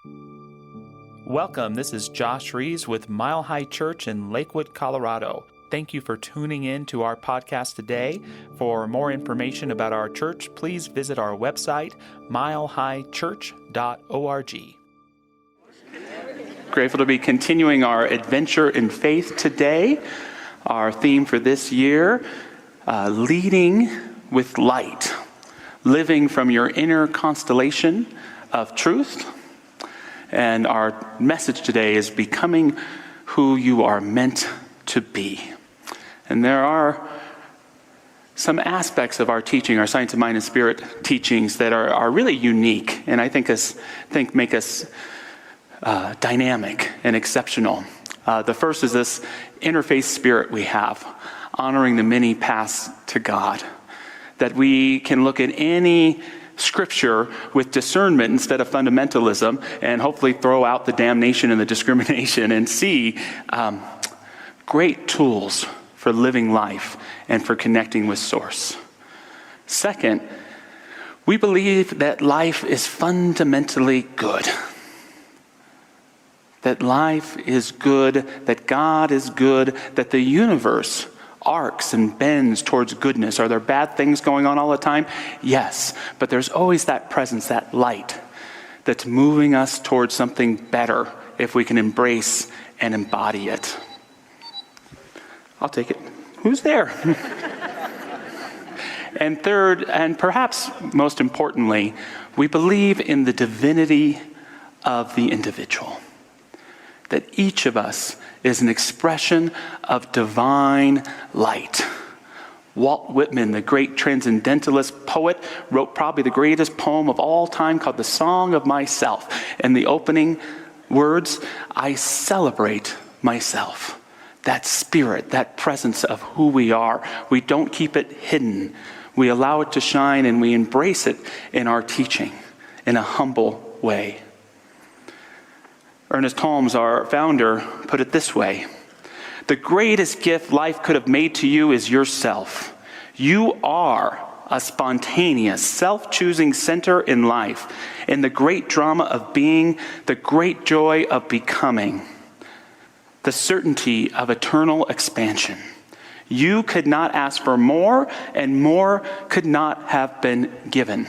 Welcome, this is Josh Reeves with Mile High Church in Lakewood, Colorado. Thank you for tuning in to our podcast today. For more information about our church, please visit our website, milehighchurch.org. Grateful to be continuing our adventure in faith today. Our theme for this year, leading with light, living from your inner constellation of truth. And our message today is becoming who you are meant to be. And there are some aspects of our teaching, our Science of Mind and Spirit teachings, that are really unique, and I think make us dynamic and exceptional. The first is this interfaith spirit we have, honoring the many paths to God, that we can look at any Scripture with discernment instead of fundamentalism, and hopefully throw out the damnation and the discrimination and see great tools for living life and for connecting with Source. Second, we believe that life is fundamentally good. That life is good, that God is good, that the universe arcs and bends towards goodness. Are there bad things going on all the time? Yes, but there's always that presence, that light, that's moving us towards something better if we can embrace and embody it. I'll take it. Who's there? And third, and perhaps most importantly, we believe in the divinity of the individual. That each of us is an expression of divine light. Walt Whitman, the great transcendentalist poet, wrote probably the greatest poem of all time called The Song of Myself. And the opening words, I celebrate myself. That spirit, that presence of who we are. We don't keep it hidden. We allow it to shine, and we embrace it in our teaching in a humble way. Ernest Holmes, our founder, put it this way: the greatest gift life could have made to you is yourself. You are a spontaneous, self-choosing center in life, in the great drama of being, the great joy of becoming, the certainty of eternal expansion. You could not ask for more, and more could not have been given.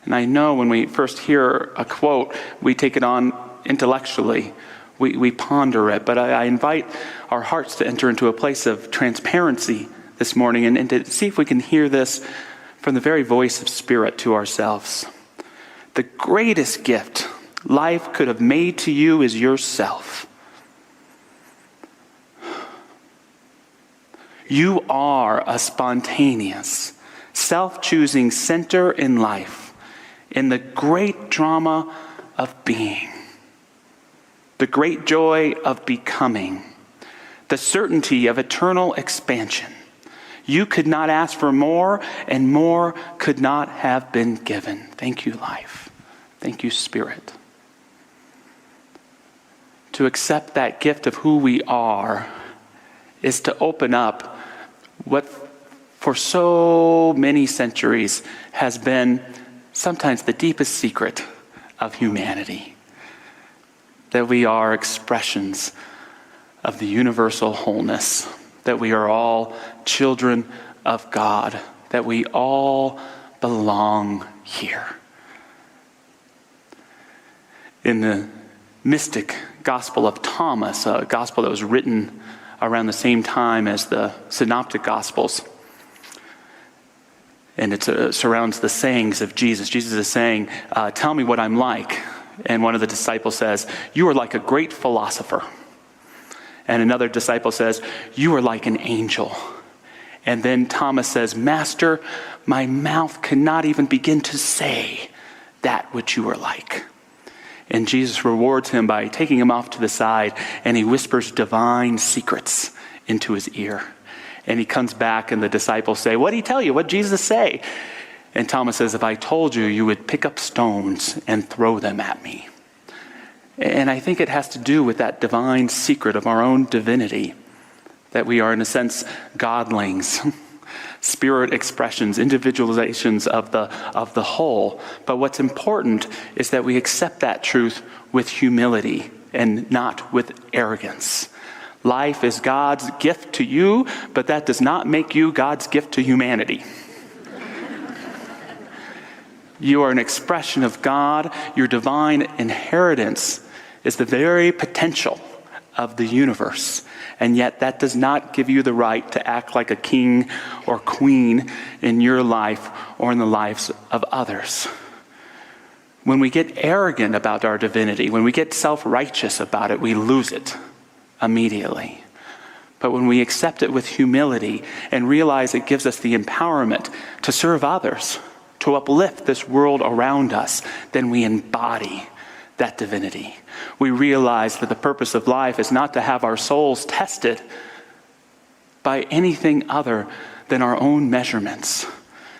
And I know when we first hear a quote, we take it on intellectually, we ponder it, but I invite our hearts to enter into a place of transparency this morning and to see if we can hear this from the very voice of Spirit to ourselves. The greatest gift life could have made to you is yourself. You are a spontaneous, self-choosing center in life, in the great drama of being. The great joy of becoming, the certainty of eternal expansion. You could not ask for more, and more could not have been given. Thank you, life. Thank you, Spirit. To accept that gift of who we are is to open up what for so many centuries has been sometimes the deepest secret of humanity. That we are expressions of the universal wholeness, that we are all children of God, that we all belong here. In the mystic Gospel of Thomas, a gospel that was written around the same time as the Synoptic Gospels, and it surrounds the sayings of Jesus. Jesus is saying, tell me what I'm like. And one of the disciples says, you are like a great philosopher. And another disciple says, you are like an angel. And then Thomas says, Master, my mouth cannot even begin to say that which you are like. And Jesus rewards him by taking him off to the side, and he whispers divine secrets into his ear. And he comes back, and the disciples say, what did he tell you? What did Jesus say? And Thomas says, if I told you, you would pick up stones and throw them at me. And I think it has to do with that divine secret of our own divinity, that we are, in a sense, godlings, spirit expressions, individualizations of the whole. But what's important is that we accept that truth with humility and not with arrogance. Life is God's gift to you, but that does not make you God's gift to humanity. You are an expression of God. Your divine inheritance is the very potential of the universe. And yet that does not give you the right to act like a king or queen in your life or in the lives of others. When we get arrogant about our divinity, when we get self-righteous about it, we lose it immediately. But when we accept it with humility and realize it gives us the empowerment to serve others, to uplift this world around us, then we embody that divinity. We realize that the purpose of life is not to have our souls tested by anything other than our own measurements.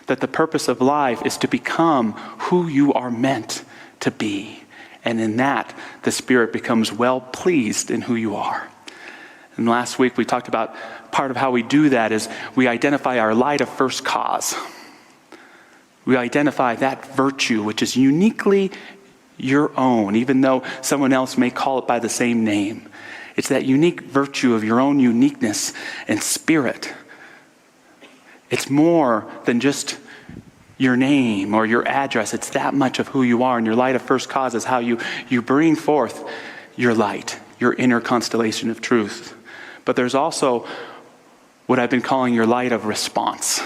That the purpose of life is to become who you are meant to be. And in that, the Spirit becomes well pleased in who you are. And last week we talked about part of how we do that is we identify our light of first cause. We identify that virtue which is uniquely your own, even though someone else may call it by the same name. It's that unique virtue of your own uniqueness and spirit. It's more than just your name or your address. It's that much of who you are. And your light of first cause is how you bring forth your light, your inner constellation of truth. But there's also what I've been calling your light of response.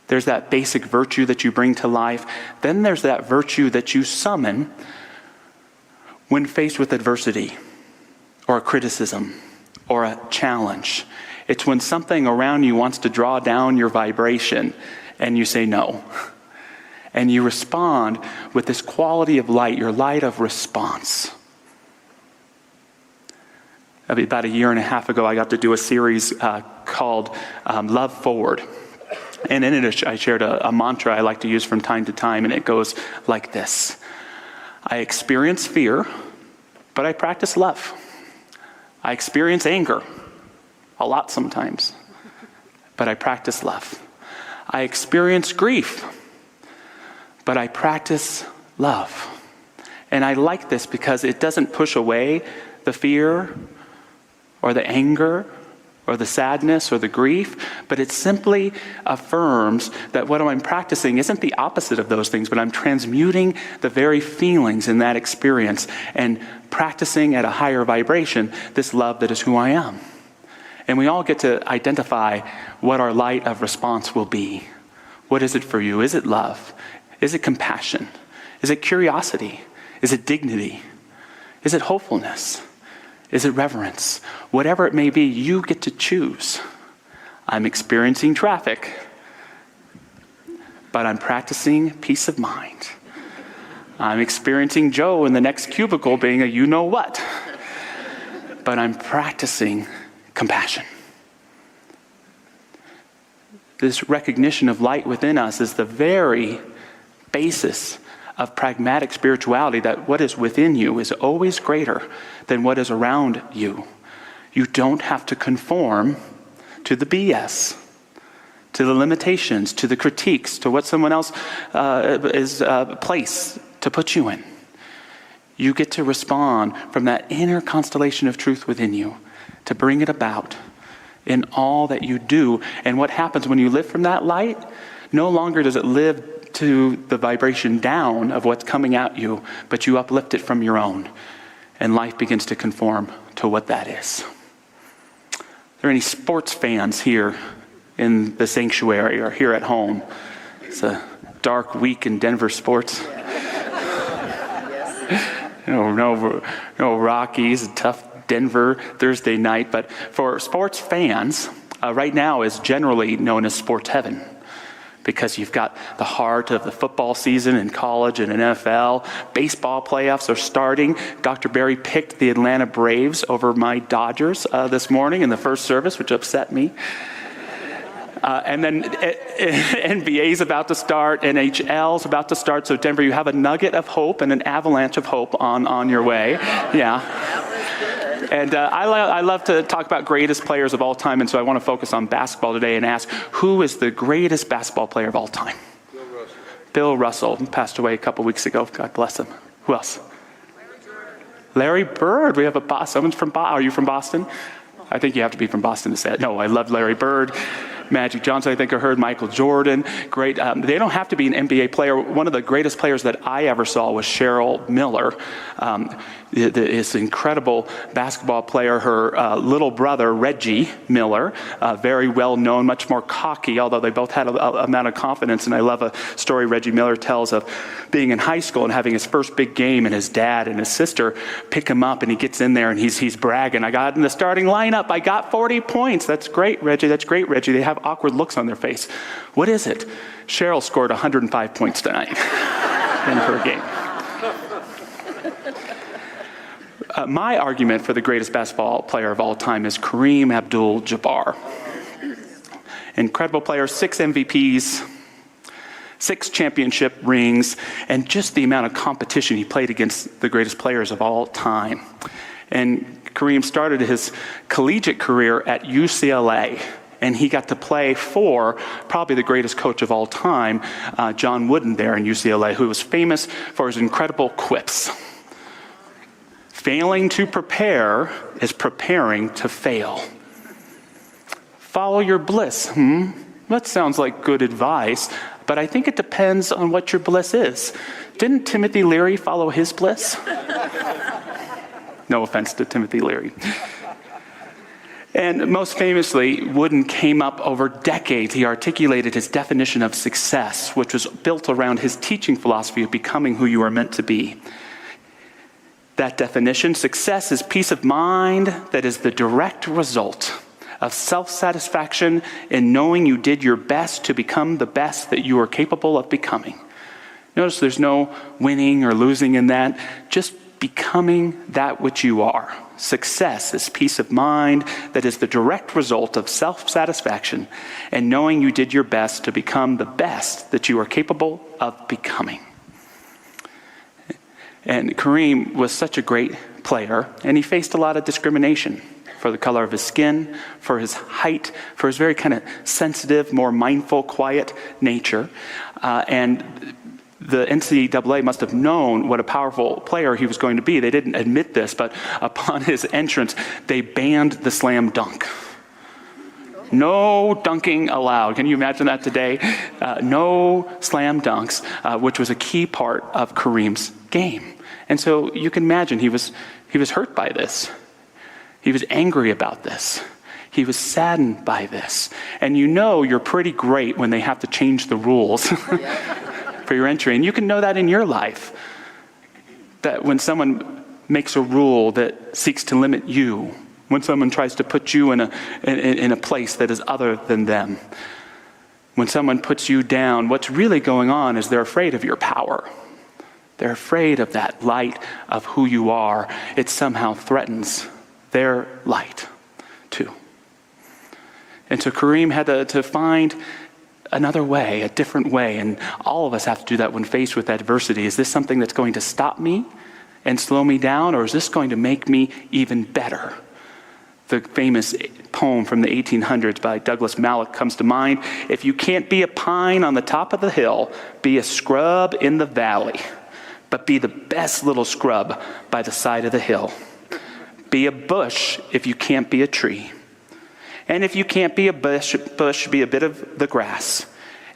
There's that basic virtue that you bring to life. Then there's that virtue that you summon when faced with adversity or a criticism or a challenge. It's when something around you wants to draw down your vibration and you say no. And you respond with this quality of light, your light of response. About a year and a half ago, I got to do a series called Love Forward. And in it, I shared a mantra I like to use from time to time, and it goes like this. I experience fear, but I practice love. I experience anger, a lot sometimes, but I practice love. I experience grief, but I practice love. And I like this because it doesn't push away the fear or the anger or the sadness or the grief, but it simply affirms that what I'm practicing isn't the opposite of those things, but I'm transmuting the very feelings in that experience and practicing at a higher vibration this love that is who I am. And we all get to identify what our light of response will be. What is it for you? Is it love? Is it compassion? Is it curiosity? Is it dignity? Is it hopefulness? Is it reverence? Whatever it may be, you get to choose. I'm experiencing traffic, but I'm practicing peace of mind. I'm experiencing Joe in the next cubicle being a you-know-what, but I'm practicing compassion. This recognition of light within us is the very basis of pragmatic spirituality, that what is within you is always greater than what is around you. You don't have to conform to the BS, to the limitations, to the critiques, to what someone else is placed to put you in. You get to respond from that inner constellation of truth within you to bring it about in all that you do. And what happens when you live from that light, no longer does it live to the vibration down of what's coming at you, but you uplift it from your own, and life begins to conform to what that is. Are there any sports fans here in the sanctuary or here at home? It's a dark week in Denver sports. No Rockies, a tough Denver Thursday night, but for sports fans, right now is generally known as sports heaven. Because you've got the heart of the football season in college and in NFL. Baseball playoffs are starting. Dr. Barry picked the Atlanta Braves over my Dodgers this morning in the first service, which upset me. And then NBA's about to start, NHL's about to start. So Denver, you have a nugget of hope and an avalanche of hope on your way. Yeah. And I love to talk about greatest players of all time, and so I want to focus on basketball today and ask, who is the greatest basketball player of all time? Bill Russell passed away a couple weeks ago. God bless him. Who else? Larry Bird. We have someone's from Boston. Are you from Boston? I think you have to be from Boston to say it. No, I love Larry Bird. Magic Johnson, I think I heard. Michael Jordan. Great. They don't have to be an NBA player. One of the greatest players that I ever saw was Cheryl Miller. This incredible basketball player. Her little brother, Reggie Miller, very well known, much more cocky, although they both had an amount of confidence. And I love a story Reggie Miller tells of being in high school and having his first big game, and his dad and his sister pick him up, and he gets in there and he's bragging, I got in the starting lineup, I got 40 points. That's great, Reggie. That's great, Reggie. They have awkward looks on their face. What is it? Cheryl scored 105 points tonight in her game. My argument for the greatest basketball player of all time is Kareem Abdul-Jabbar. Incredible player, 6 MVPs, 6 championship rings, and just the amount of competition he played against the greatest players of all time. And Kareem started his collegiate career at UCLA, and he got to play for probably the greatest coach of all time, John Wooden there in UCLA, who was famous for his incredible quips. Failing to prepare is preparing to fail. Follow your bliss. That sounds like good advice, but I think it depends on what your bliss is. Didn't Timothy Leary follow his bliss? No offense to Timothy Leary. And most famously, Wooden came up over decades. He articulated his definition of success, which was built around his teaching philosophy of becoming who you are meant to be. That definition, success is peace of mind that is the direct result of self-satisfaction in knowing you did your best to become the best that you are capable of becoming. Notice there's no winning or losing in that, just becoming that which you are. Success is peace of mind that is the direct result of self-satisfaction and knowing you did your best to become the best that you are capable of becoming. And Kareem was such a great player, and he faced a lot of discrimination for the color of his skin, for his height, for his very kind of sensitive, more mindful, quiet nature. And the NCAA must have known what a powerful player he was going to be. They didn't admit this, but upon his entrance, they banned the slam dunk. No dunking allowed. Can you imagine that today? No slam dunks, which was a key part of Kareem's game. And so you can imagine he was hurt by this. He was angry about this. He was saddened by this. And you know you're pretty great when they have to change the rules for your entry. And you can know that in your life. That when someone makes a rule that seeks to limit you, when someone tries to put you in a place that is other than them, when someone puts you down, what's really going on is they're afraid of your power. They're afraid of that light of who you are. It somehow threatens their light too. And so Kareem had to find another way, a different way. And all of us have to do that when faced with adversity. Is this something that's going to stop me and slow me down, or is this going to make me even better? The famous poem from the 1800s by Douglas Malloch comes to mind. If you can't be a pine on the top of the hill, be a scrub in the valley. But be the best little scrub by the side of the hill. Be a bush if you can't be a tree. And if you can't be a bush, be a bit of the grass.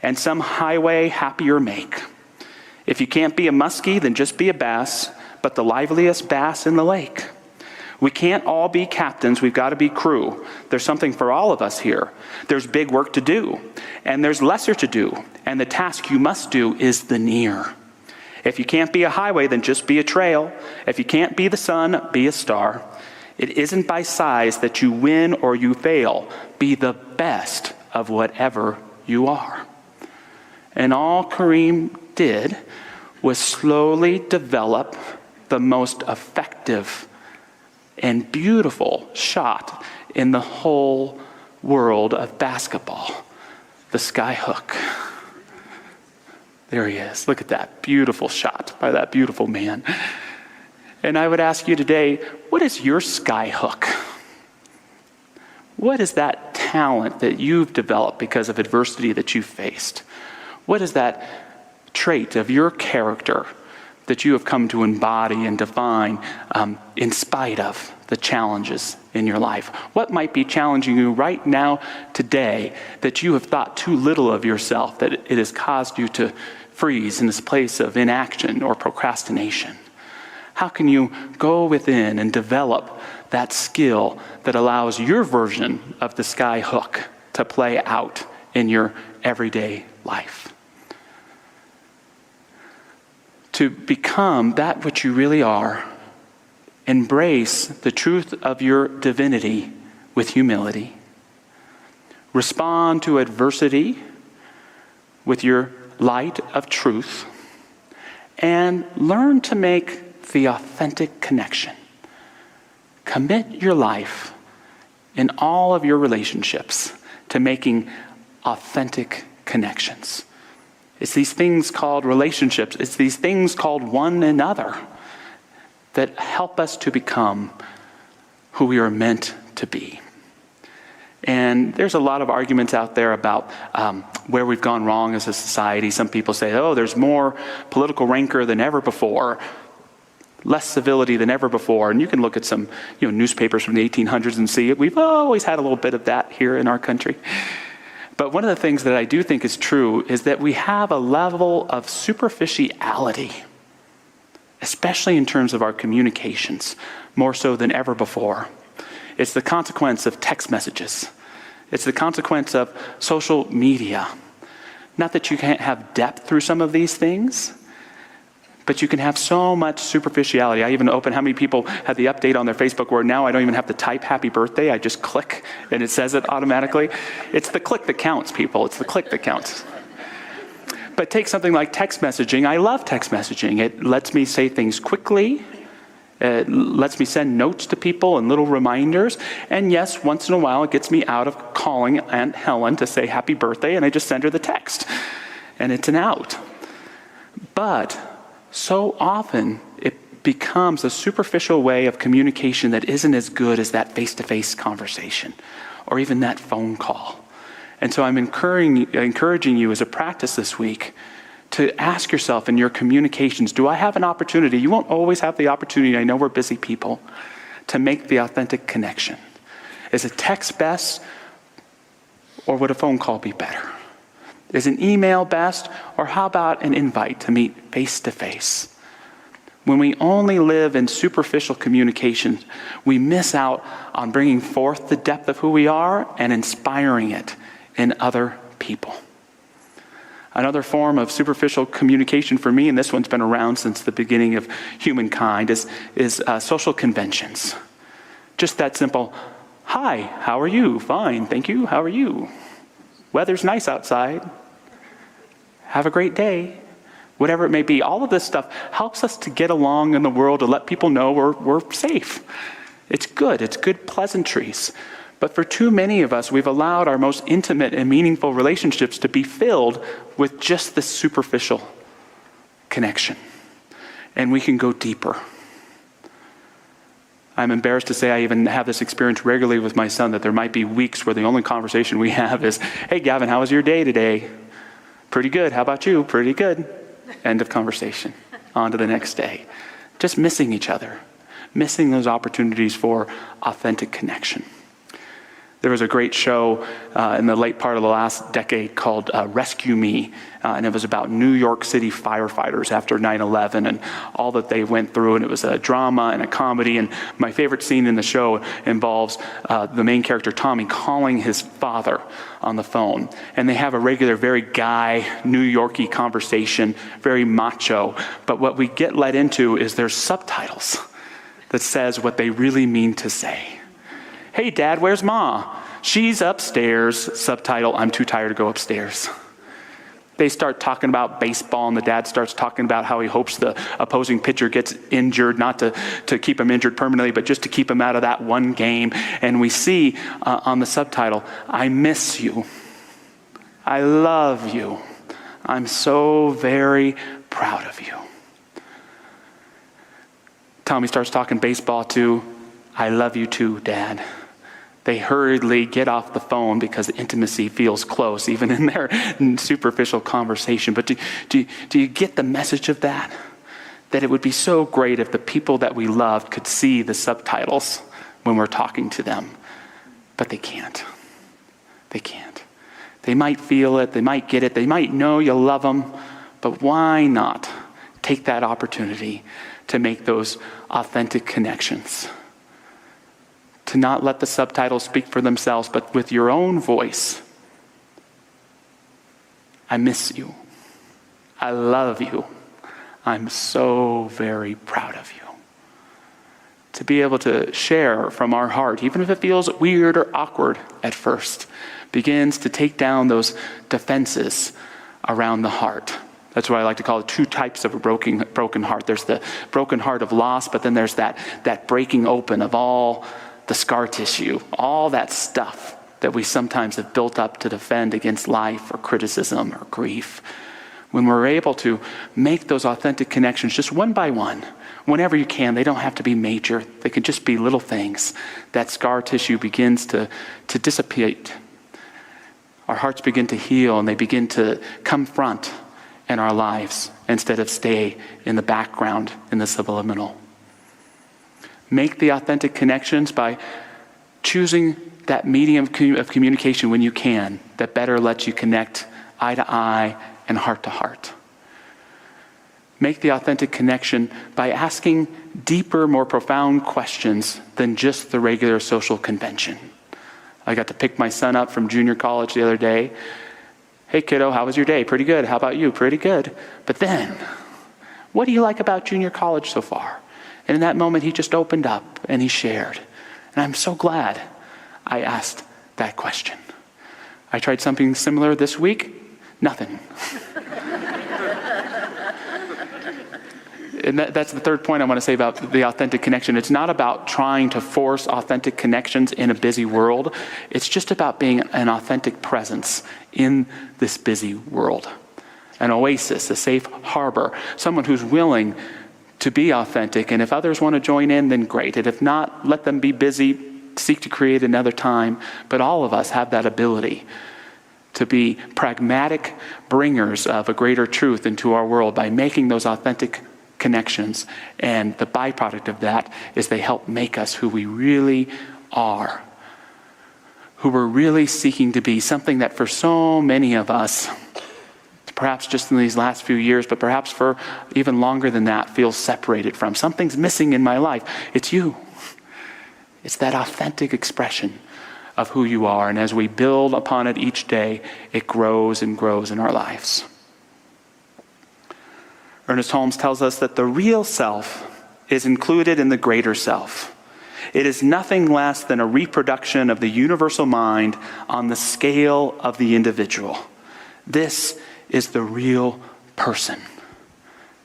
And some highway happier make. If you can't be a muskie, then just be a bass, but the liveliest bass in the lake. We can't all be captains, we've got to be crew. There's something for all of us here. There's big work to do, and there's lesser to do. And the task you must do is the near. If you can't be a highway, then just be a trail. If you can't be the sun, be a star. It isn't by size that you win or you fail. Be the best of whatever you are. And all Kareem did was slowly develop the most effective and beautiful shot in the whole world of basketball, the sky hook. There he is. Look at that beautiful shot by that beautiful man. And I would ask you today, what is your sky hook? What is that talent that you've developed because of adversity that you've faced? What is that trait of your character that you have come to embody and define in spite of the challenges in your life? What might be challenging you right now, today, that you have thought too little of yourself, that it has caused you to freeze in this place of inaction or procrastination? How can you go within and develop that skill that allows your version of the sky hook to play out in your everyday life? To become that which you really are, embrace the truth of your divinity with humility, respond to adversity with your light of truth, and learn to make the authentic connection. Commit your life in all of your relationships to making authentic connections. It's these things called relationships. It's these things called one another that help us to become who we are meant to be. And there's a lot of arguments out there about where we've gone wrong as a society. Some people say, oh, there's more political rancor than ever before, less civility than ever before. And you can look at some newspapers from the 1800s and see it. We've always had a little bit of that here in our country. But one of the things that I do think is true is that we have a level of superficiality, especially in terms of our communications, more so than ever before. It's the consequence of text messages. It's the consequence of social media. Not that you can't have depth through some of these things, but you can have so much superficiality. I even open how many people had the update on their Facebook where now I don't even have to type happy birthday. I just click and it says it automatically. It's the click that counts, people. It's the click that counts. But take something like text messaging. I love text messaging. It lets me say things quickly. It lets me send notes to people and little reminders. And yes, once in a while it gets me out of calling Aunt Helen to say happy birthday, and I just send her the text. And it's an out. But so often it becomes a superficial way of communication that isn't as good as that face-to-face conversation or even that phone call. And so I'm encouraging you as a practice this week to ask yourself in your communications, do I have an opportunity? You won't always have the opportunity, I know we're busy people, to make the authentic connection. Is a text best, or would a phone call be better? Is an email best, or how about an invite to meet face to face? When we only live in superficial communications, we miss out on bringing forth the depth of who we are and inspiring it in other people. Another form of superficial communication for me, and this one's been around since the beginning of humankind, is social conventions. Just that simple, hi, how are you? Fine, thank you, how are you? Weather's nice outside. Have a great day. Whatever it may be, all of this stuff helps us to get along in the world, to let people know we're safe. It's good pleasantries. But for too many of us, we've allowed our most intimate and meaningful relationships to be filled with just this superficial connection. And we can go deeper. I'm embarrassed to say I even have this experience regularly with my son, that there might be weeks where the only conversation we have is, hey, Gavin, how was your day today? Pretty good. How about you? Pretty good. End of conversation. On to the next day. Just missing each other. Missing those opportunities for authentic connection. There was a great show in the late part of the last decade called Rescue Me, and it was about New York City firefighters after 9/11 and all that they went through, and it was a drama and a comedy, and my favorite scene in the show involves the main character, Tommy, calling his father on the phone, and they have a regular, very guy, New Yorkie conversation, very macho, but what we get led into is there's subtitles that says what they really mean to say. Hey, Dad, where's Ma? She's upstairs. Subtitle, I'm too tired to go upstairs. They start talking about baseball, and the dad starts talking about how he hopes the opposing pitcher gets injured, not to keep him injured permanently, but just to keep him out of that one game. And we see on the subtitle, I miss you. I love you. I'm so very proud of you. Tommy starts talking baseball to, I love you too, Dad. They hurriedly get off the phone because intimacy feels close, even in their superficial conversation. But do you get the message of that? That it would be so great if the people that we loved could see the subtitles when we're talking to them. But they can't. They can't. They might feel it. They might get it. They might know you love them. But why not take that opportunity to make those authentic connections? To not let the subtitles speak for themselves, but with your own voice. I miss you. I love you. I'm so very proud of you. To be able to share from our heart, even if it feels weird or awkward at first, begins to take down those defenses around the heart. That's what I like to call it, two types of a broken heart. There's the broken heart of loss, but then there's that breaking open of all the scar tissue, all that stuff that we sometimes have built up to defend against life or criticism or grief. When we're able to make those authentic connections just one by one, whenever you can, they don't have to be major. They can just be little things. That scar tissue begins to dissipate. Our hearts begin to heal and they begin to come front in our lives instead of stay in the background, in the subliminal. Make the authentic connections by choosing that medium of communication when you can, that better lets you connect eye to eye and heart to heart. Make the authentic connection by asking deeper, more profound questions than just the regular social convention. I got to pick my son up from junior college the other day. Hey kiddo, how was your day? Pretty good. How about you? Pretty good. But then, what do you like about junior college so far? And in that moment, he just opened up and he shared. And I'm so glad I asked that question. I tried something similar this week. Nothing. And that's the third point I want to say about the authentic connection. It's not about trying to force authentic connections in a busy world. It's just about being an authentic presence in this busy world. An oasis, a safe harbor, someone who's willing to be authentic. And if others want to join in, then great. And if not, let them be busy, seek to create another time. But all of us have that ability to be pragmatic bringers of a greater truth into our world by making those authentic connections. And the byproduct of that is they help make us who we really are, who we're really seeking to be, something that for so many of us, perhaps just in these last few years, but perhaps for even longer than that, feels separated from. Something's missing in my life. It's you. It's that authentic expression of who you are. And as we build upon it each day, it grows and grows in our lives. Ernest Holmes tells us that the real self is included in the greater self. It is nothing less than a reproduction of the universal mind on the scale of the individual. This is the real person.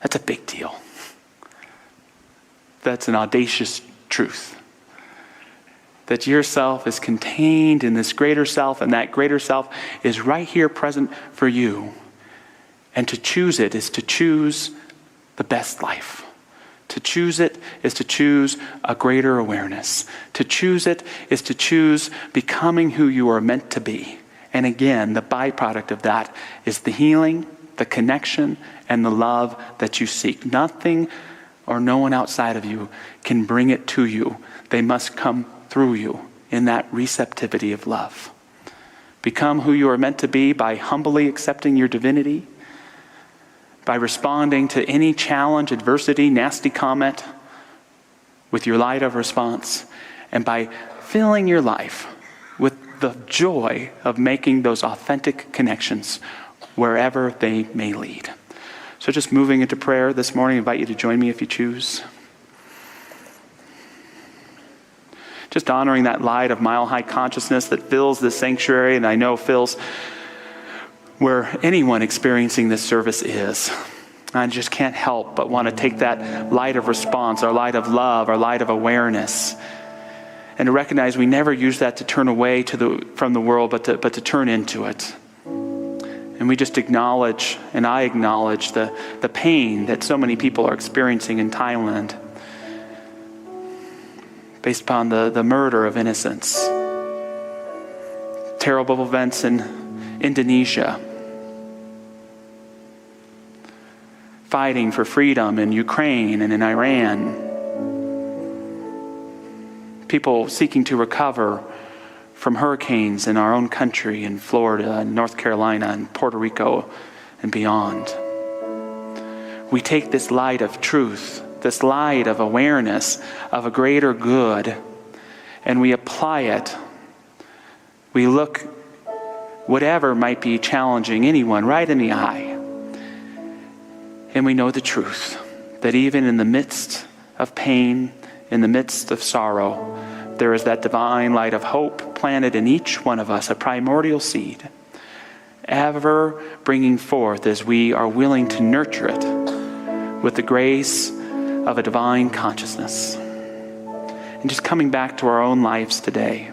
That's a big deal. That's an audacious truth. That your self is contained in this greater self, and that greater self is right here present for you. And to choose it is to choose the best life. To choose it is to choose a greater awareness. To choose it is to choose becoming who you are meant to be. And again, the byproduct of that is the healing, the connection, and the love that you seek. Nothing or no one outside of you can bring it to you. They must come through you in that receptivity of love. Become who you are meant to be by humbly accepting your divinity, by responding to any challenge, adversity, nasty comment with your light of response, and by filling your life with the joy of making those authentic connections wherever they may lead. So just moving into prayer this morning, I invite you to join me if you choose. Just honoring that light of mile-high consciousness that fills this sanctuary, and I know fills where anyone experiencing this service is. I just can't help but want to take that light of response, our light of love, our light of awareness, and to recognize we never use that to turn away from the world, but to turn into it. And we just acknowledge, and I acknowledge the pain that so many people are experiencing in Thailand. based upon the murder of innocents. Terrible events in Indonesia. Fighting for freedom in Ukraine and in Iran. People seeking to recover from hurricanes in our own country, in Florida and North Carolina and Puerto Rico and beyond. We take this light of truth, this light of awareness of a greater good, and we apply it. We look whatever might be challenging anyone right in the eye. And we know the truth, that even in the midst of pain, in the midst of sorrow, there is that divine light of hope planted in each one of us, a primordial seed, ever bringing forth as we are willing to nurture it with the grace of a divine consciousness. And just coming back to our own lives today,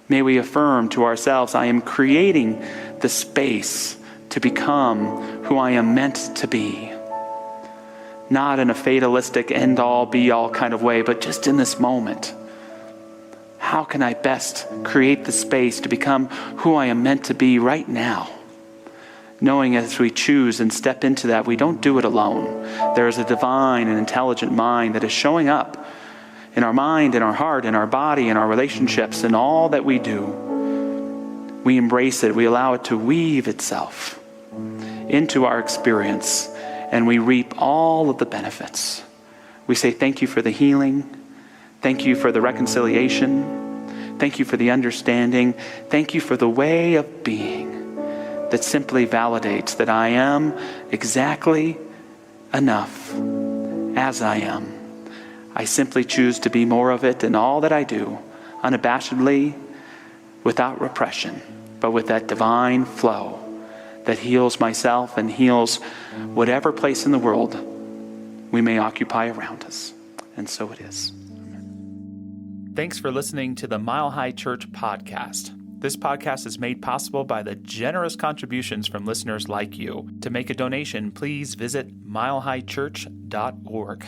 may we affirm to ourselves, I am creating the space to become who I am meant to be. Not in a fatalistic end-all, be-all kind of way, but just in this moment. How can I best create the space to become who I am meant to be right now? Knowing as we choose and step into that, we don't do it alone. There is a divine and intelligent mind that is showing up in our mind, in our heart, in our body, in our relationships, in all that we do. We embrace it. We allow it to weave itself into our experience, and we reap all of the benefits. We say thank you for the healing. Thank you for the reconciliation. Thank you for the understanding. Thank you for the way of being that simply validates that I am exactly enough as I am. I simply choose to be more of it in all that I do, unabashedly, without repression, but with that divine flow that heals myself and heals whatever place in the world we may occupy around us. And so it is. Thanks for listening to the Mile High Church podcast. This podcast is made possible by the generous contributions from listeners like you. To make a donation, please visit milehighchurch.org.